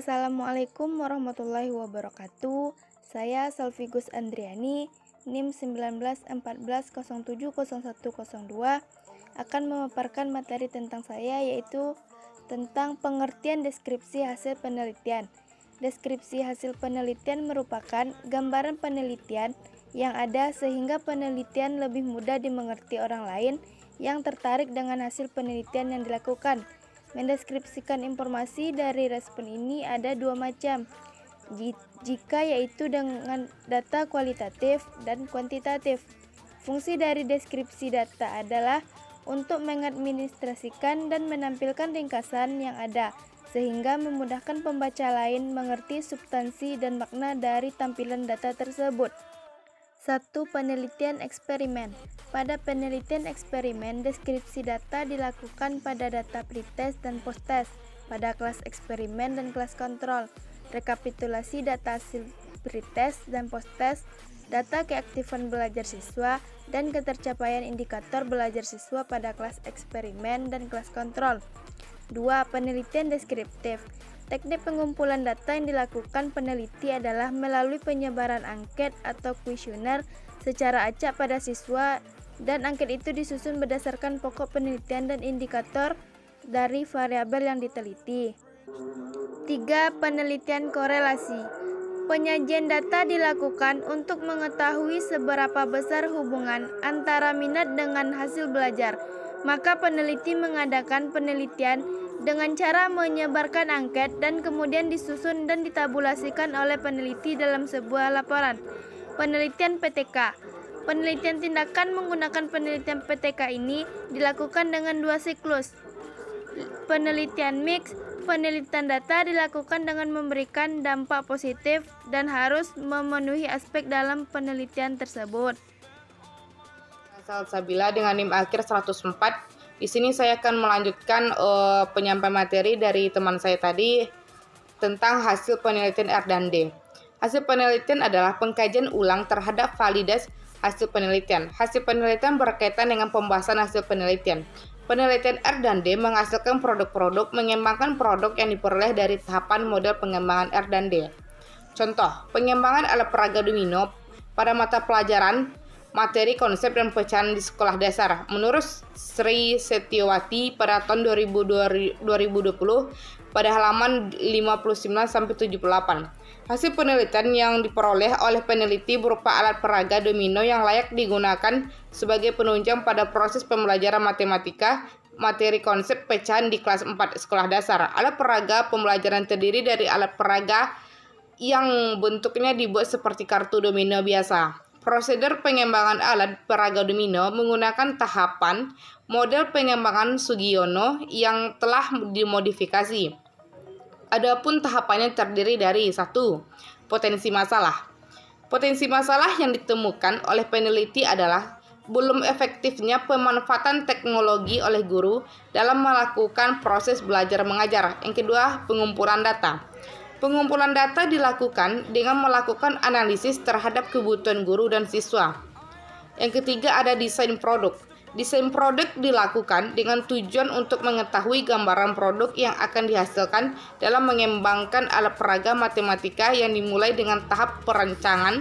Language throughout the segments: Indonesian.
Assalamualaikum warahmatullahi wabarakatuh. Saya Salvigus Andriani, NIM 1914070102 akan memaparkan materi tentang saya, yaitu tentang pengertian deskripsi hasil penelitian. Deskripsi hasil penelitian merupakan gambaran penelitian yang ada sehingga penelitian lebih mudah dimengerti orang lain yang tertarik dengan hasil penelitian yang dilakukan. Mendeskripsikan informasi dari respon ini ada dua macam, jika yaitu dengan data kualitatif dan kuantitatif. Fungsi dari deskripsi data adalah untuk mengadministrasikan dan menampilkan ringkasan yang ada, sehingga memudahkan pembaca lain mengerti substansi dan makna dari tampilan data tersebut. 1. Penelitian eksperimen. Pada penelitian eksperimen, deskripsi data dilakukan pada data pretest dan posttest, pada kelas eksperimen dan kelas kontrol. Rekapitulasi data hasil pretest dan posttest, data keaktifan belajar siswa, dan ketercapaian indikator belajar siswa pada kelas eksperimen dan kelas kontrol. 2. Penelitian deskriptif. Teknik pengumpulan data yang dilakukan peneliti adalah melalui penyebaran angket atau kuesioner secara acak pada siswa, dan angket itu disusun berdasarkan pokok penelitian dan indikator dari variabel yang diteliti. 3. Penelitian korelasi. Penyajian data dilakukan untuk mengetahui seberapa besar hubungan antara minat dengan hasil belajar. Maka peneliti mengadakan penelitian dengan cara menyebarkan angket dan kemudian disusun dan ditabulasikan oleh peneliti dalam sebuah laporan. Penelitian PTK. Penelitian tindakan menggunakan penelitian PTK ini dilakukan dengan dua siklus. Penelitian mix. Penelitian data dilakukan dengan memberikan dampak positif dan harus memenuhi aspek dalam penelitian tersebut. Salsabila dengan NIM akhir 104. Di sini saya akan melanjutkan penyampaian materi dari teman saya tadi tentang hasil penelitian R dan D. Hasil penelitian adalah pengkajian ulang terhadap validas hasil penelitian. Hasil penelitian berkaitan dengan pembahasan hasil penelitian. Penelitian R dan D menghasilkan produk-produk, mengembangkan produk yang diperoleh dari tahapan model pengembangan R dan D. Contoh, pengembangan alat peraga domino pada mata pelajaran materi konsep dan pecahan di sekolah dasar. Menurut Sri Setiawati pada tahun 2020 pada halaman 59-78. Hasil penelitian yang diperoleh oleh peneliti berupa alat peraga domino yang layak digunakan sebagai penunjang pada proses pembelajaran matematika materi konsep pecahan di kelas 4 sekolah dasar. Alat peraga pembelajaran terdiri dari alat peraga yang bentuknya dibuat seperti kartu domino biasa. Prosedur pengembangan alat peraga domino menggunakan tahapan model pengembangan Sugiono yang telah dimodifikasi. Adapun tahapannya terdiri dari 1. Potensi masalah. Potensi masalah yang ditemukan oleh peneliti adalah belum efektifnya pemanfaatan teknologi oleh guru dalam melakukan proses belajar mengajar. Yang kedua, pengumpulan data. Pengumpulan data dilakukan dengan melakukan analisis terhadap kebutuhan guru dan siswa. Yang ketiga, ada desain produk. Desain produk dilakukan dengan tujuan untuk mengetahui gambaran produk yang akan dihasilkan dalam mengembangkan alat peraga matematika yang dimulai dengan tahap perancangan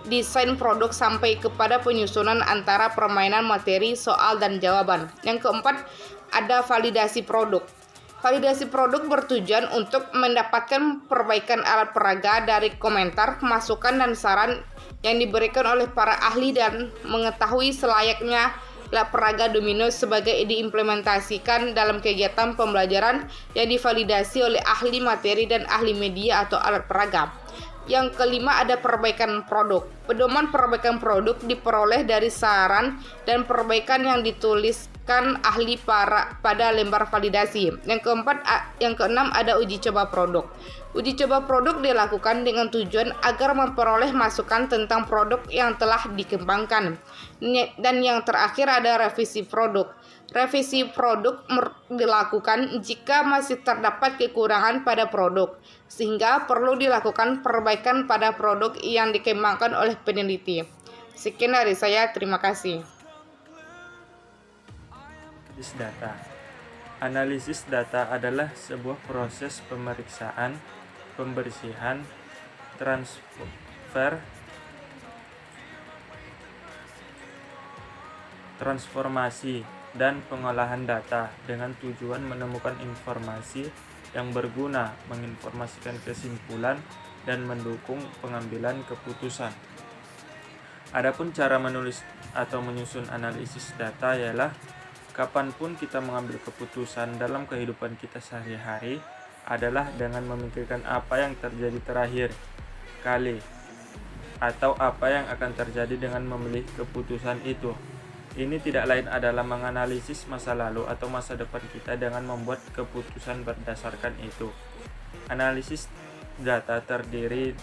desain produk sampai kepada penyusunan antara permainan materi, soal, dan jawaban. Yang keempat, ada validasi produk. Validasi produk bertujuan untuk mendapatkan perbaikan alat peraga dari komentar, masukan, dan saran yang diberikan oleh para ahli dan mengetahui selayaknya alat peraga domino sebagai diimplementasikan dalam kegiatan pembelajaran yang divalidasi oleh ahli materi dan ahli media atau alat peraga. Yang kelima, ada perbaikan produk. Pedoman perbaikan produk diperoleh dari saran dan perbaikan yang dituliskan ahli pada lembar validasi. Yang keenam, ada uji coba produk. Uji coba produk dilakukan dengan tujuan agar memperoleh masukan tentang produk yang telah dikembangkan. Dan yang terakhir, ada revisi produk. Revisi produk dilakukan jika masih terdapat kekurangan pada produk, sehingga perlu dilakukan perbaikan pada produk yang dikembangkan oleh peneliti. Sekian dari saya, terima kasih. Data. Analisis data adalah sebuah proses pemeriksaan, pembersihan, transformasi, dan pengolahan data dengan tujuan menemukan informasi yang berguna, menginformasikan kesimpulan, dan mendukung pengambilan keputusan. Adapun cara menulis atau menyusun analisis data ialah kapanpun kita mengambil keputusan dalam kehidupan kita sehari-hari adalah dengan memikirkan apa yang terjadi terakhir kali atau apa yang akan terjadi dengan memilih keputusan itu. Ini tidak lain adalah menganalisis masa lalu atau masa depan kita dengan membuat keputusan berdasarkan itu. Analisis data terdiri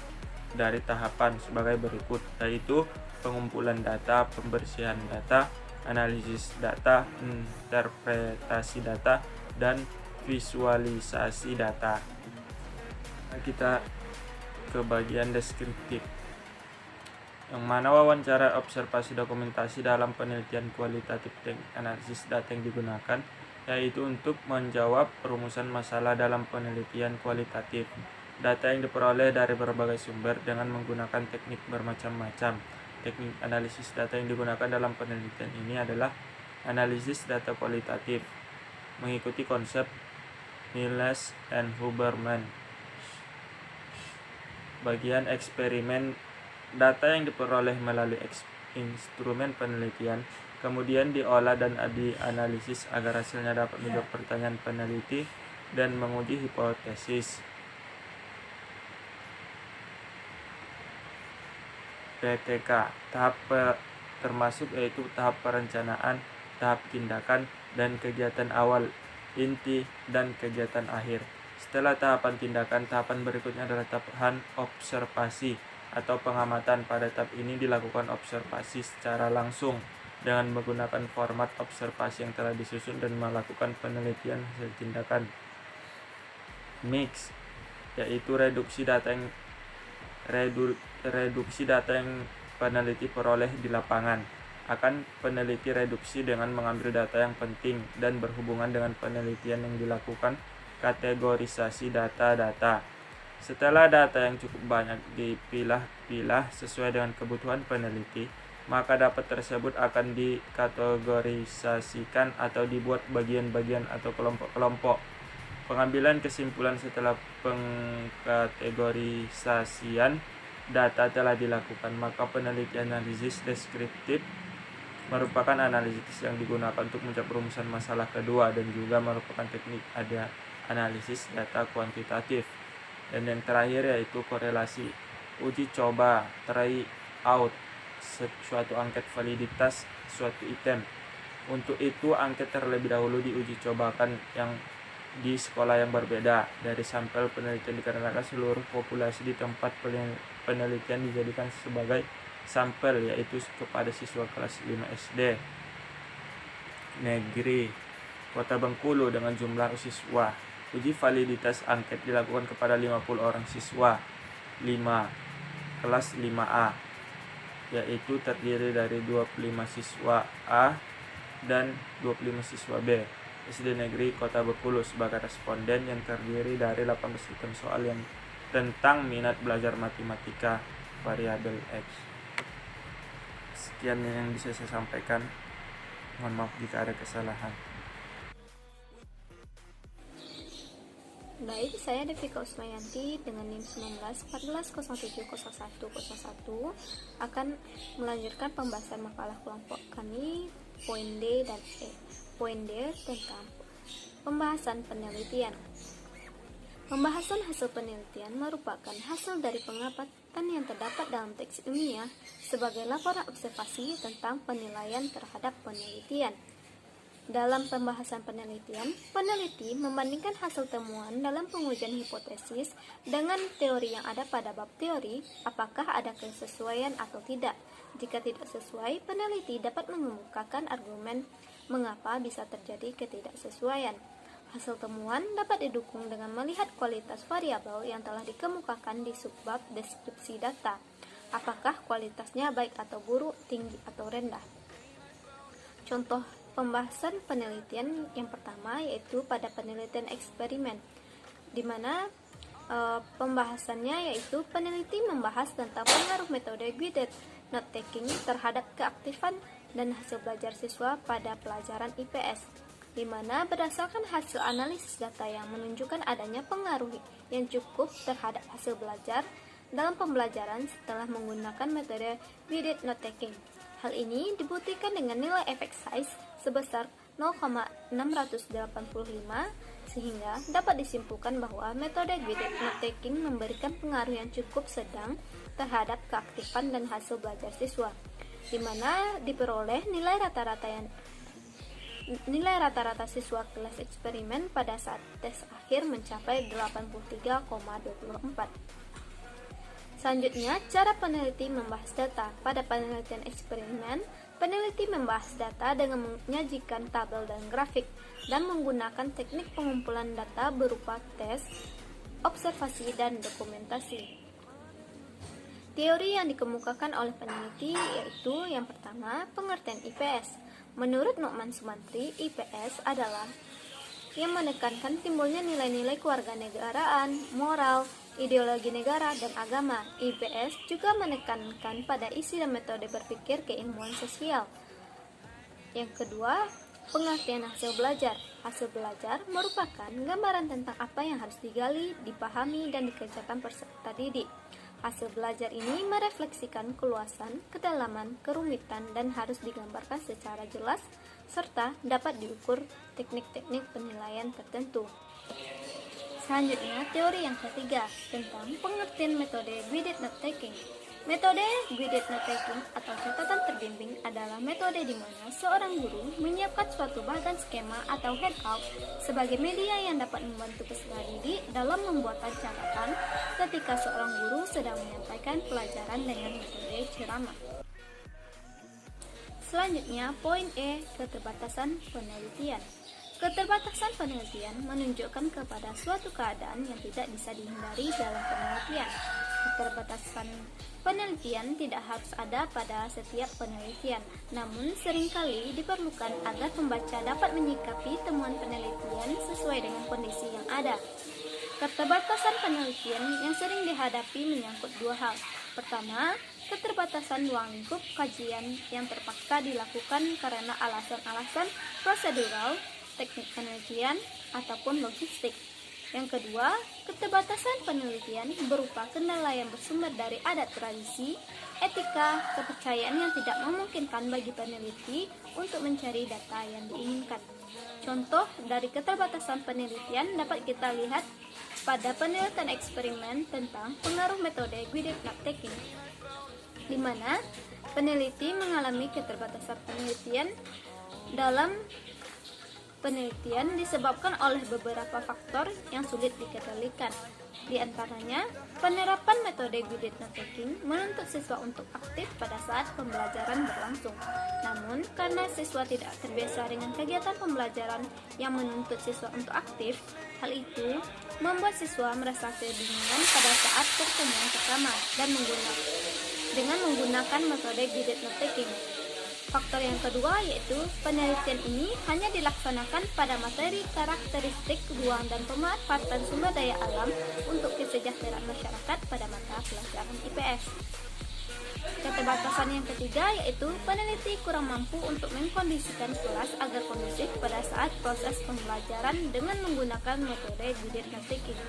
dari tahapan sebagai berikut, yaitu pengumpulan data, pembersihan data, analisis data, interpretasi data, dan visualisasi data. Kita ke bagian deskriptif, yang mana wawancara, observasi, dokumentasi dalam penelitian kualitatif dan analisis data yang digunakan, yaitu untuk menjawab perumusan masalah dalam penelitian kualitatif. Data yang diperoleh dari berbagai sumber dengan menggunakan teknik bermacam-macam. Teknik analisis data yang digunakan dalam penelitian ini adalah analisis data kualitatif, mengikuti konsep Niels and Huberman. Bagian eksperimen, data yang diperoleh melalui instrumen penelitian kemudian diolah dan dianalisis agar hasilnya dapat menjawab pertanyaan peneliti dan menguji hipotesis. PTK, tahap termasuk yaitu tahap perencanaan, tahap tindakan, dan kegiatan awal, inti, dan kegiatan akhir. Setelah tahapan tindakan, tahapan berikutnya adalah tahapan observasi atau pengamatan. Pada tahap ini dilakukan observasi secara langsung dengan menggunakan format observasi yang telah disusun dan melakukan penelitian hasil tindakan. Mix, yaitu reduksi data yang peneliti peroleh di lapangan. Akan peneliti reduksi dengan mengambil data yang penting dan berhubungan dengan penelitian yang dilakukan. Kategorisasi data. Setelah data yang cukup banyak dipilah-pilah sesuai dengan kebutuhan peneliti, maka data tersebut akan dikategorisasikan atau dibuat bagian-bagian atau kelompok-kelompok. Pengambilan kesimpulan setelah pengkategorisasian data telah dilakukan, maka penelitian analisis deskriptif merupakan analisis yang digunakan untuk mencapai perumusan masalah kedua dan juga merupakan teknik analisis data kuantitatif. Dan yang terakhir yaitu korelasi, uji coba, try out, suatu angket validitas suatu item. Untuk itu angket terlebih dahulu diuji cobakan yang di sekolah yang berbeda. Dari sampel penelitian dikarenakan seluruh populasi di tempat penelitian dijadikan sebagai sampel, yaitu kepada siswa kelas 5 SD negeri Kota Bengkulu dengan jumlah siswa. Uji validitas angket dilakukan kepada 50 orang siswa 5 kelas 5A, yaitu terdiri dari 25 siswa A dan 25 siswa B SD Negeri Kota Bengkulu sebagai responden, yang terdiri dari 18 item soal yang tentang minat belajar matematika variabel X. Sekian yang bisa saya sampaikan. Mohon maaf jika ada kesalahan. Baik, saya Devika Usmayanti dengan NIM 1914070101 akan melanjutkan pembahasan makalah kelompok kami poin D dan E. Poin D tentang pembahasan penelitian. Pembahasan hasil penelitian merupakan hasil dari pengamatan yang terdapat dalam teks ilmiah sebagai laporan observasi tentang penilaian terhadap penelitian. Dalam pembahasan penelitian, peneliti membandingkan hasil temuan dalam pengujian hipotesis dengan teori yang ada pada bab teori, apakah ada kesesuaian atau tidak. Jika tidak sesuai, peneliti dapat mengemukakan argumen mengapa bisa terjadi ketidaksesuaian. Hasil temuan dapat didukung dengan melihat kualitas variabel yang telah dikemukakan di subbab deskripsi data. Apakah kualitasnya baik atau buruk, tinggi atau rendah. Contoh pembahasan penelitian yang pertama yaitu pada penelitian eksperimen, di mana pembahasannya yaitu peneliti membahas tentang pengaruh metode guided note taking terhadap keaktifan dan hasil belajar siswa pada pelajaran IPS, di mana berdasarkan hasil analisis data yang menunjukkan adanya pengaruh yang cukup terhadap hasil belajar dalam pembelajaran setelah menggunakan metode guided note taking. Hal ini dibuktikan dengan nilai effect size sebesar 0,685 sehingga dapat disimpulkan bahwa metode guided note taking memberikan pengaruh yang cukup sedang terhadap keaktifan dan hasil belajar siswa, di mana diperoleh nilai rata-rata siswa kelas eksperimen pada saat tes akhir mencapai 83,24. Selanjutnya, cara peneliti membahas data. Pada penelitian eksperimen, peneliti membahas data dengan menyajikan tabel dan grafik dan menggunakan teknik pengumpulan data berupa tes, observasi, dan dokumentasi. Teori yang dikemukakan oleh peneliti yaitu yang pertama, pengertian IPS. Menurut Nukman Sumantri, IPS adalah yang menekankan timbulnya nilai-nilai kewarganegaraan, moral, ideologi negara, dan agama. IPS juga menekankan pada isi dan metode berpikir keilmuan sosial. Yang kedua, pengertian hasil belajar. Hasil belajar merupakan gambaran tentang apa yang harus digali, dipahami, dan dikerjakan peserta didik. Hasil belajar ini merefleksikan keluasan, kedalaman, kerumitan, dan harus digambarkan secara jelas, serta dapat diukur teknik-teknik penilaian tertentu. Selanjutnya, teori yang ketiga tentang pengertian metode guided note taking. Metode guided note taking atau catatan terbimbing adalah metode di mana seorang guru menyiapkan suatu bahan skema atau handout sebagai media yang dapat membantu peserta didik dalam membuat catatan ketika seorang guru sedang menyampaikan pelajaran dengan metode ceramah. Selanjutnya, poin E, keterbatasan penelitian. Keterbatasan penelitian menunjukkan kepada suatu keadaan yang tidak bisa dihindari dalam penelitian. Keterbatasan penelitian tidak harus ada pada setiap penelitian, namun seringkali diperlukan agar pembaca dapat menyikapi temuan penelitian sesuai dengan kondisi yang ada. Keterbatasan penelitian yang sering dihadapi menyangkut dua hal. Pertama, keterbatasan ruang lingkup kajian yang terpaksa dilakukan karena alasan-alasan prosedural, teknik penelitian, ataupun logistik. Yang kedua, keterbatasan penelitian berupa kendala yang bersumber dari adat tradisi, etika, kepercayaan yang tidak memungkinkan bagi peneliti untuk mencari data yang diinginkan. Contoh dari keterbatasan penelitian dapat kita lihat pada penelitian eksperimen tentang pengaruh metode guided note taking, di mana peneliti mengalami keterbatasan penelitian dalam penelitian disebabkan oleh beberapa faktor yang sulit dikendalikan. Di antaranya, penerapan metode guided note taking menuntut siswa untuk aktif pada saat pembelajaran berlangsung. Namun, karena siswa tidak terbiasa dengan kegiatan pembelajaran yang menuntut siswa untuk aktif, hal itu membuat siswa merasa kebingungan pada saat pertemuan pertama dan menggunakan metode guided note taking. Faktor yang kedua yaitu penelitian ini hanya dilaksanakan pada materi karakteristik ruang dan pemanfaatan sumber daya alam untuk kesejahteraan masyarakat pada mata pelajaran IPS. Keterbatasan yang ketiga yaitu peneliti kurang mampu untuk mengkondisikan kelas agar kondusif pada saat proses pembelajaran dengan menggunakan metode guided note taking.